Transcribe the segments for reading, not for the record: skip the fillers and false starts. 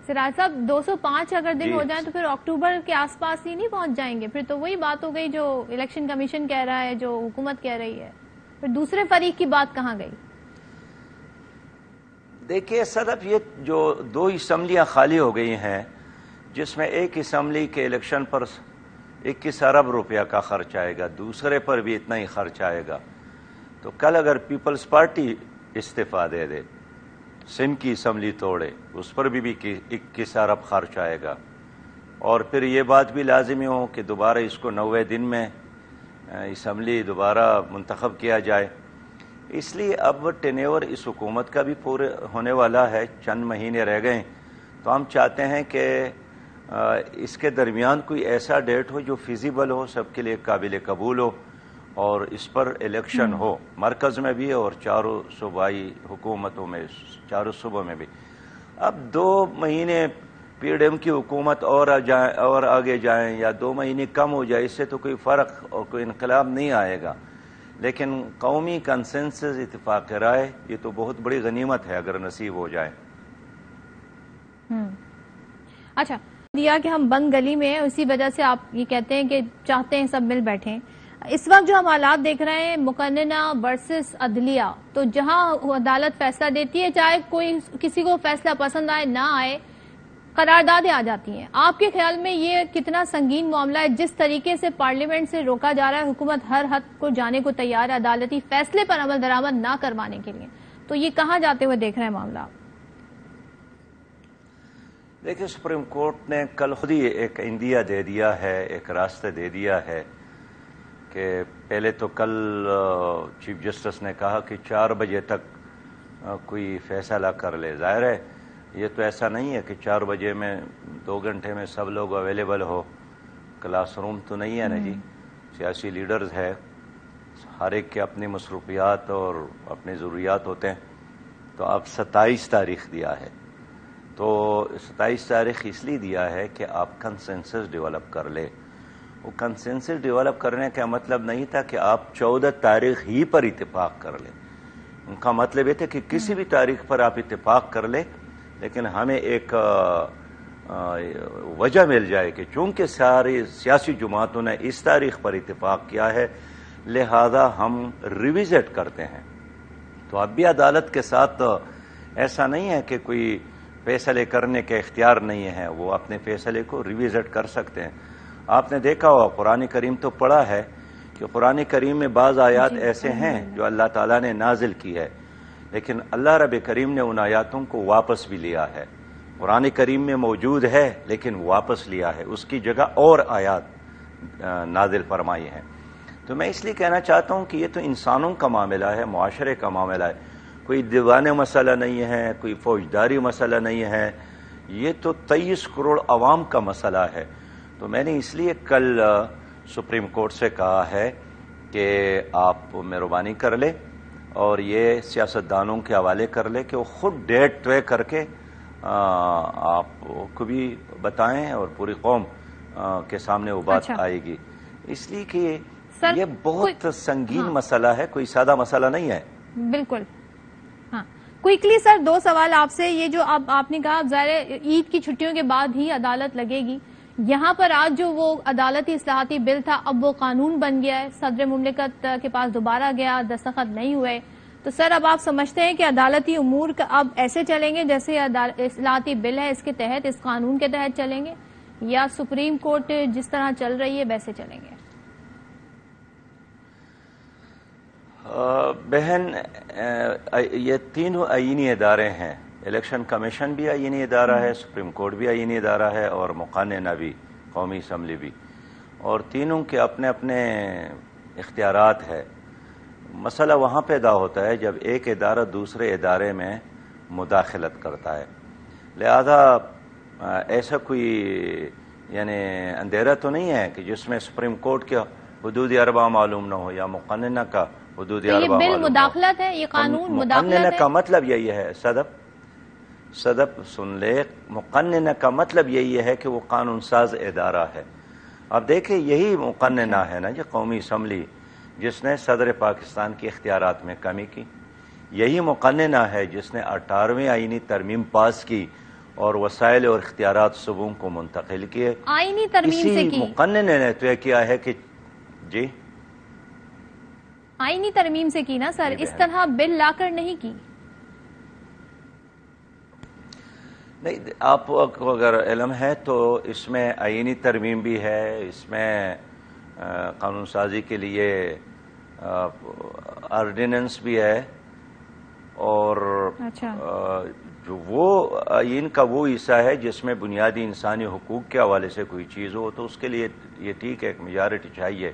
سراج صاحب 205 اگر دن ہو جائیں تو پھر اکتوبر کے آس پاس ہی نہیں پہنچ جائیں گے؟ پھر تو وہی بات ہو گئی جو الیکشن کمیشن کہہ رہا ہے، جو حکومت کہہ رہی ہے، پھر دوسرے فریق کی بات کہاں گئی؟ دیکھیے صدف، یہ جو 2 اسمبلیاں خالی ہو گئی ہیں، جس میں ایک اسمبلی کے الیکشن پر 21 ارب روپیہ کا خرچ آئے گا، دوسرے پر بھی اتنا ہی خرچ آئے گا، تو کل اگر پیپلز پارٹی استعفیٰ دے دے، سندھ کی اسمبلی توڑے، اس پر بھی 21 ارب خرچ آئے گا، اور پھر یہ بات بھی لازمی ہو کہ دوبارہ اس کو 90 دن میں اسمبلی دوبارہ منتخب کیا جائے۔ اس لیے اب ٹینیور اس حکومت کا بھی پورے ہونے والا ہے، چند مہینے رہ گئے، تو ہم چاہتے ہیں کہ اس کے درمیان کوئی ایسا ڈیٹ ہو جو فیزیبل ہو، سب کے لیے قابل قبول ہو، اور اس پر الیکشن ہو، مرکز میں بھی اور 4 صوبائی حکومتوں میں، 4 صوبوں میں بھی۔ اب 2 مہینے پی ڈی ایم کی حکومت اور آگے جائیں یا 2 مہینے کم ہو جائے، اس سے تو کوئی فرق اور کوئی انقلاب نہیں آئے گا، لیکن قومی کنسنسس، اتفاق رائے، یہ تو بہت بڑی غنیمت ہے اگر نصیب ہو جائے۔ اچھا دیا کہ ہم بند گلی میں ہیں، اسی وجہ سے آپ یہ کہتے ہیں کہ چاہتے ہیں سب مل بیٹھیں۔ اس وقت جو ہم حالات دیکھ رہے ہیں مقننہ ورسس عدلیہ، تو جہاں عدالت فیصلہ دیتی ہے، چاہے کوئی کسی کو فیصلہ پسند آئے نہ آئے، قراردادیں آ جاتی ہیں۔ آپ کے خیال میں یہ کتنا سنگین معاملہ ہے؟ جس طریقے سے پارلیمنٹ سے روکا جا رہا ہے، حکومت ہر حد کو جانے کو تیار ہے عدالتی فیصلے پر عمل درآمد نہ کروانے کے لیے، تو یہ کہاں جاتے ہوئے دیکھ رہے ہیں معاملہ؟ دیکھیں، سپریم کورٹ نے کل خود ہی ایک عندیہ دے دیا ہے، ایک راستہ دے دیا ہے کہ پہلے تو کل چیف جسٹس نے کہا کہ 4 بجے تک کوئی فیصلہ کر لے۔ ظاہر ہے یہ تو ایسا نہیں ہے کہ 4 بجے میں 2 گھنٹے میں سب لوگ اویلیبل ہو، کلاس روم تو نہیں ہے نا جی، سیاسی لیڈرز ہے، ہر ایک کے اپنی مصروفیات اور اپنی ضروریات ہوتے ہیں، تو اب 27 تاریخ دیا ہے، تو 27 تاریخ اس لیے دیا ہے کہ آپ کنسنسس ڈیولپ کر لے۔ وہ کنسنسس ڈیولپ کرنے کا مطلب نہیں تھا کہ آپ 14 تاریخ ہی پر اتفاق کر لیں، ان کا مطلب یہ تھا کہ کسی بھی تاریخ پر آپ اتفاق کر لیں، لیکن ہمیں ایک وجہ مل جائے کہ چونکہ ساری سیاسی جماعتوں نے اس تاریخ پر اتفاق کیا ہے، لہذا ہم ریویزٹ کرتے ہیں۔ تو اب بھی عدالت کے ساتھ ایسا نہیں ہے کہ کوئی فیصلے کرنے کے اختیار نہیں ہے، وہ اپنے فیصلے کو ریویزٹ کر سکتے ہیں۔ آپ نے دیکھا ہوا قرآن کریم تو پڑھا ہے کہ قرآن کریم میں بعض آیات ایسے ہیں جو اللہ تعالیٰ نے نازل کی ہے، لیکن اللہ رب کریم نے ان آیاتوں کو واپس بھی لیا ہے۔ قرآن کریم میں موجود ہے لیکن واپس لیا ہے، اس کی جگہ اور آیات نازل فرمائی ہیں۔ تو میں اس لیے کہنا چاہتا ہوں کہ یہ تو انسانوں کا معاملہ ہے، معاشرے کا معاملہ ہے، کوئی دیوانے مسئلہ نہیں ہے، کوئی فوجداری مسئلہ نہیں ہے، یہ تو 23 کروڑ عوام کا مسئلہ ہے۔ تو میں نے اس لیے کل سپریم کورٹ سے کہا ہے کہ آپ مہربانی کر لیں اور یہ سیاستدانوں کے حوالے کر لیں کہ وہ خود ڈیٹ طے کر کے آپ کو بھی بتائیں اور پوری قوم کے سامنے وہ بات آئے گی، اس لیے کہ یہ بہت سنگین مسئلہ ہے، کوئی سادہ مسئلہ نہیں ہے۔ بالکل۔ ہاں کوئکلی سر 2 سوال آپ سے، یہ جو اب آپ نے کہا ظاہر عید کی چھٹیوں کے بعد ہی عدالت لگے گی، یہاں پر آج جو وہ عدالتی اصلاحاتی بل تھا اب وہ قانون بن گیا ہے، صدر مملکت کے پاس دوبارہ گیا، دستخط نہیں ہوئے، تو سر اب آپ سمجھتے ہیں کہ عدالتی امور اب ایسے چلیں گے جیسے اصلاحاتی بل ہے اس کے تحت، اس قانون کے تحت چلیں گے، یا سپریم کورٹ جس طرح چل رہی ہے ویسے چلیں گے؟ بہن، یہ 3 آئینی ادارے ہیں، الیکشن کمیشن بھی آئینی ادارہ ہے، سپریم کورٹ بھی آئینی ادارہ ہے، اور مقننہ بھی، قومی اسمبلی بھی، اور تینوں کے اپنے اپنے اختیارات ہے۔ مسئلہ وہاں پیدا ہوتا ہے جب ایک ادارہ دوسرے ادارے میں مداخلت کرتا ہے، لہذا ایسا کوئی یعنی اندھیرا تو نہیں ہے کہ جس میں سپریم کورٹ کے حدود اربع معلوم نہ ہو یا مقننہ کا حدود اربع معلوم نہ ہو۔ یہ بل مداخلت ہے، یہ قانون مداخلت ہے؟ مقننہ کا مطلب یہی ہے صدف سن لے، مقننہ کا مطلب یہی ہے کہ وہ قانون ساز ادارہ ہے۔ اب دیکھیں یہی مقننہ ہے نا جو قومی اسمبلی جس نے صدر پاکستان کی اختیارات میں کمی کی، یہی مقننہ ہے جس نے 18ویں آئینی ترمیم پاس کی اور وسائل اور اختیارات صوبوں کو منتقل کیے. آئینی ترمیم سے کی مقنن نے طے کیا ہے کہ جی آئینی ترمیم سے کی نا سر، اس طرح بل لا کر نہیں کی. نہیں، آپ کو اگر علم ہے تو اس میں آئینی ترمیم بھی ہے، اس میں قانون سازی کے لیے آرڈیننس بھی ہے، اور جو وہ آئین کا وہ حصہ ہے جس میں بنیادی انسانی حقوق کے حوالے سے کوئی چیز ہو تو اس کے لیے یہ ٹھیک ہے، ایک میجارٹی چاہیے.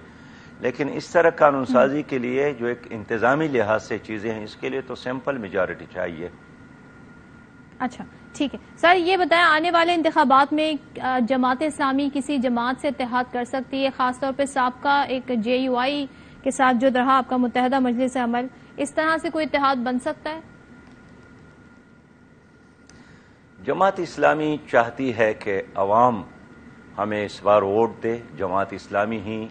لیکن اس طرح قانون سازی کے لیے جو ایک انتظامی لحاظ سے چیزیں ہیں، اس کے لیے تو سمپل میجارٹی چاہیے. اچھا ٹھیک ہے سر، یہ بتائیں آنے والے انتخابات میں جماعت اسلامی کسی جماعت سے اتحاد کر سکتی ہے، خاص طور پہ سابقہ ایک JUI کے ساتھ جو رہا آپ کا متحدہ مجلس عمل، اس طرح سے کوئی اتحاد بن سکتا ہے؟ جماعت اسلامی چاہتی ہے کہ عوام ہمیں اس بار ووٹ دے. جماعت اسلامی ہی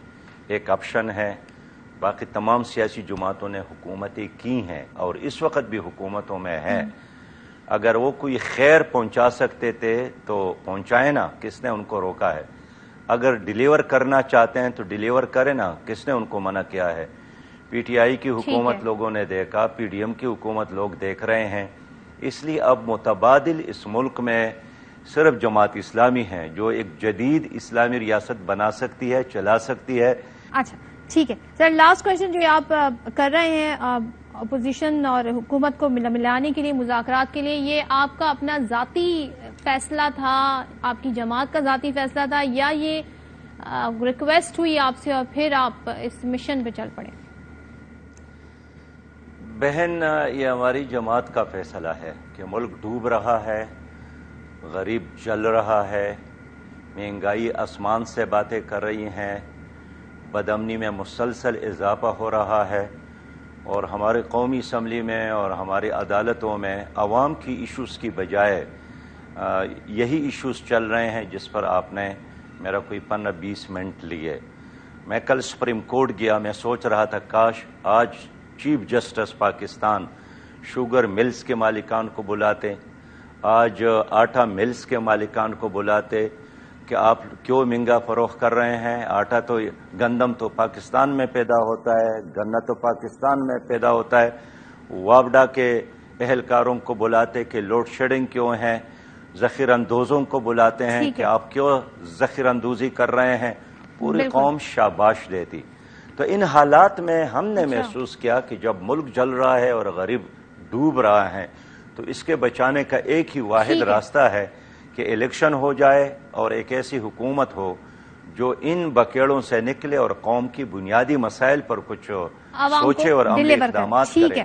ایک آپشن ہے. باقی تمام سیاسی جماعتوں نے حکومتیں کی ہیں اور اس وقت بھی حکومتوں میں ہیں. اگر وہ کوئی خیر پہنچا سکتے تھے تو پہنچائے نا، کس نے ان کو روکا ہے؟ اگر ڈیلیور کرنا چاہتے ہیں تو ڈیلیور کرے نا، کس نے ان کو منع کیا ہے؟ PTI کی حکومت لوگوں نے دیکھا، PDM کی حکومت لوگ دیکھ رہے ہیں. اس لیے اب متبادل اس ملک میں صرف جماعت اسلامی ہے جو ایک جدید اسلامی ریاست بنا سکتی ہے، چلا سکتی ہے. اچھا ٹھیک ہے سر، لاسٹ کویشچن جو آپ کر رہے ہیں اپوزیشن اور حکومت کو ملانے کے لیے، مذاکرات کے لیے، یہ آپ کا اپنا ذاتی فیصلہ تھا، آپ کی جماعت کا ذاتی فیصلہ تھا، یا یہ ریکویسٹ ہوئی آپ سے اور پھر آپ اس مشن پہ چل پڑے؟ بہن، یہ ہماری جماعت کا فیصلہ ہے کہ ملک ڈوب رہا ہے، غریب جل رہا ہے، مہنگائی آسمان سے باتیں کر رہی ہیں، بدامنی میں مسلسل اضافہ ہو رہا ہے، اور ہمارے قومی اسمبلی میں اور ہماری عدالتوں میں عوام کی ایشوز کی بجائے یہی ایشوز چل رہے ہیں جس پر آپ نے میرا کوئی 15-20 منٹ لیے. میں کل سپریم کورٹ گیا، میں سوچ رہا تھا کاش آج chief justice Pakistan sugar mills کے مالکان کو بلاتے، آج آٹا ملز کے مالکان کو بلاتے کہ آپ کیوں مہنگا فروخت کر رہے ہیں؟ آٹا تو گندم تو پاکستان میں پیدا ہوتا ہے، گنا تو پاکستان میں پیدا ہوتا ہے. وابڈا کے اہلکاروں کو بلاتے کہ لوڈ شیڈنگ کیوں ہے، ذخیرہ اندوزوں کو بلاتے ہیں کہ آپ کیوں ذخیرہ اندوزی کر رہے ہیں. پوری قوم شاباش دیتی. تو ان حالات میں ہم نے محسوس کیا کہ جب ملک جل رہا ہے اور غریب ڈوب رہا ہے تو اس کے بچانے کا ایک ہی واحد راستہ ہے کہ الیکشن ہو جائے اور ایک ایسی حکومت ہو جو ان بکیڑوں سے نکلے اور قوم کی بنیادی مسائل پر کچھ سوچے اور عملی اقدامات کرے.